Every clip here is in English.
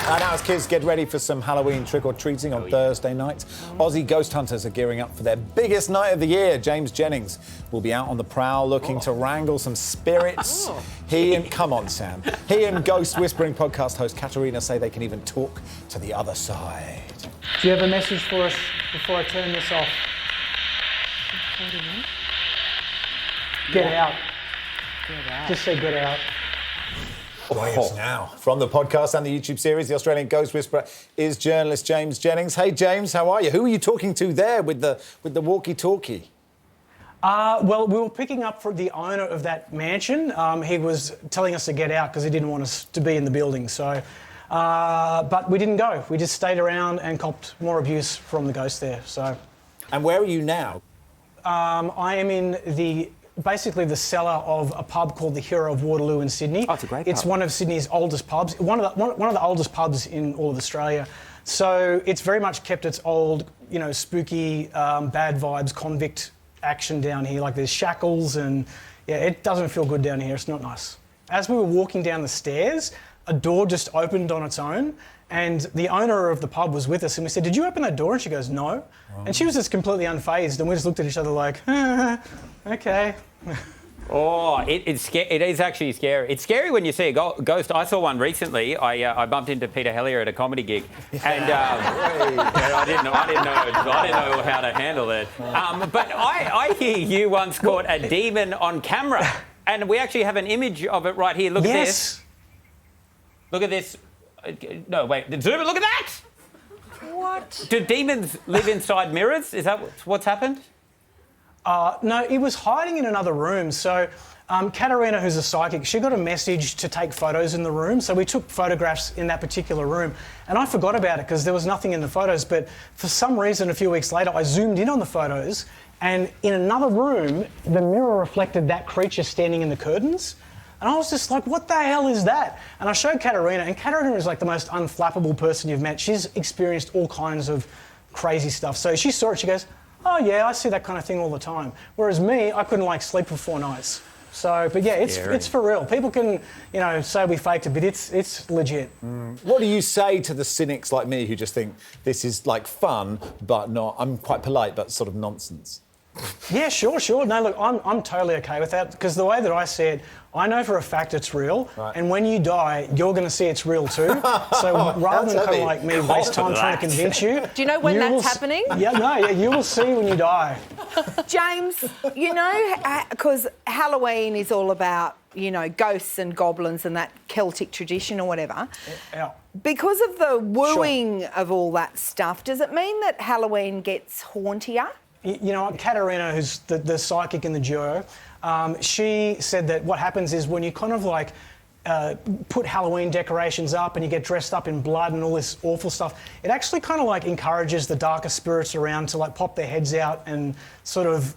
And now as kids get ready for some Halloween trick-or-treating on Thursday night, Aussie ghost hunters are gearing up for their biggest night of the year. James Jennings will be out on the prowl looking to wrangle some spirits. Come on, Sam. He and Ghost Whispering podcast host Katerina say they can even talk to the other side. Do you have a message for us before I turn this off? Get out. Get out. Just say get out. Joining us now from the podcast and the YouTube series, the Australian Ghost Whisperer is journalist James Jennings. Hey, James, how are you? Who are you talking to there with the walkie-talkie? Well, we were picking up for the owner of that mansion. He was telling us to get out because he didn't want us to be in the building. So, but we didn't go. We just stayed around and copped more abuse from the ghost there. So, and where are you now? I am in basically the cellar of a pub called the Hero of Waterloo in Sydney. Oh, it's a great pub. It's one of Sydney's oldest pubs, one of the oldest pubs in all of Australia. So it's very much kept its old, spooky, bad vibes, convict action down here. Like there's shackles and, yeah, it doesn't feel good down here. It's not nice. As we were walking down the stairs, a door just opened on its own and the owner of the pub was with us and we said, "Did you open that door?" And she goes, "No." And she was just completely unfazed and we just looked at each other like, okay. Oh, it is actually scary. It's scary when you see a ghost. I saw one recently. I bumped into Peter Hellier at a comedy gig, and I didn't know how to handle it. But I hear you once caught a demon on camera, and we actually have an image of it right here. Look at this. Look at this. No, wait. Zoom it. Look at that. What? Do demons live inside mirrors? Is that what's happened? No, it was hiding in another room. So Katerina, who's a psychic, she got a message to take photos in the room. So we took photographs in that particular room. And I forgot about it because there was nothing in the photos. But for some reason, a few weeks later, I zoomed in on the photos. And in another room, the mirror reflected that creature standing in the curtains. And I was just like, what the hell is that? And I showed Katerina, and Katerina is like the most unflappable person you've met. She's experienced all kinds of crazy stuff. So she saw it, she goes, "Oh yeah, I see that kind of thing all the time." Whereas me, I couldn't sleep for 4 nights. So, but yeah, it's for real. People can, say we faked it, but it's legit. What do you say to the cynics like me who just think this is like fun, but not? I'm quite polite, but sort of nonsense. Yeah, sure. No, look, I'm totally okay with that because the way that I see it, I know for a fact it's real, and when you die, you're going to see it's real too. So rather than kind of like me waste time trying to convince you... Do you know when that's happening? Yeah, you will see when you die. James, because Halloween is all about, ghosts and goblins and that Celtic tradition or whatever. Yeah. Because of the wooing of all that stuff, does it mean that Halloween gets hauntier? You know what, Katerina, who's the psychic in the duo, she said that what happens is when you kind of put Halloween decorations up and you get dressed up in blood and all this awful stuff, it actually kind of encourages the darker spirits around to pop their heads out and sort of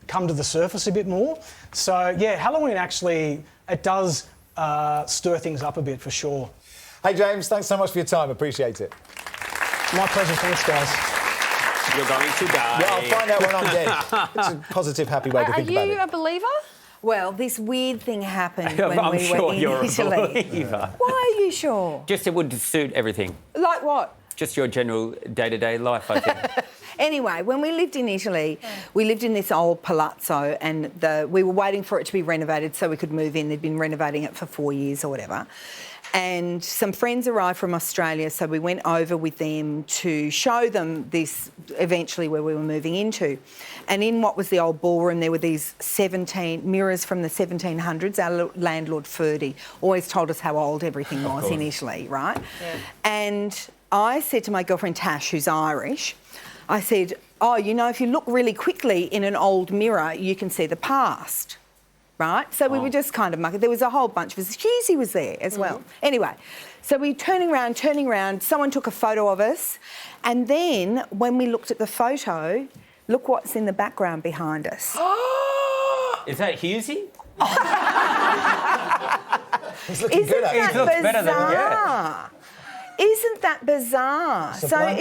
come to the surface a bit more. So yeah, Halloween actually, it does stir things up a bit for sure. Hey James, thanks so much for your time, appreciate it. My pleasure, thanks guys. You're going to die. Yeah, I'll find out when I'm dead. It's a positive, happy way to think about it. Are you a believer? Well, this weird thing happened when I'm we sure were in you're Italy. a believer. Why are you sure? Just it would suit everything. Like what? Just your general day-to-day life, I think. Anyway, when we lived in Italy, we lived in this old palazzo and we were waiting for it to be renovated so we could move in. They'd been renovating it for 4 years or whatever. And some friends arrived from Australia, so we went over with them to show them this, eventually where we were moving into. And in what was the old ballroom, there were these 17 mirrors from the 1700s. Our landlord, Ferdy, always told us how old everything was in Italy, right? Yeah. And I said to my girlfriend, Tash, who's Irish, I said, "Oh, if you look really quickly in an old mirror, you can see the past." Right? So we were just kind of mucking. There was a whole bunch of us. Husey was there as well. Anyway, so we turning around. Someone took a photo of us. And then when we looked at the photo, look what's in the background behind us. Is that Husey? He's looking good at it. He looks better than, yeah. Isn't that bizarre? It's a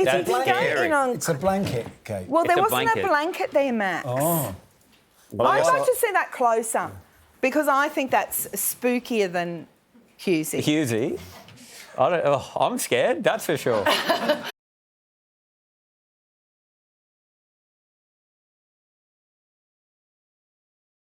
It's a blanket, Kate. Well, there wasn't a blanket there, Max. Oh. I'd like to see that closer because I think that's spookier than Husey. Husey? I'm scared, that's for sure.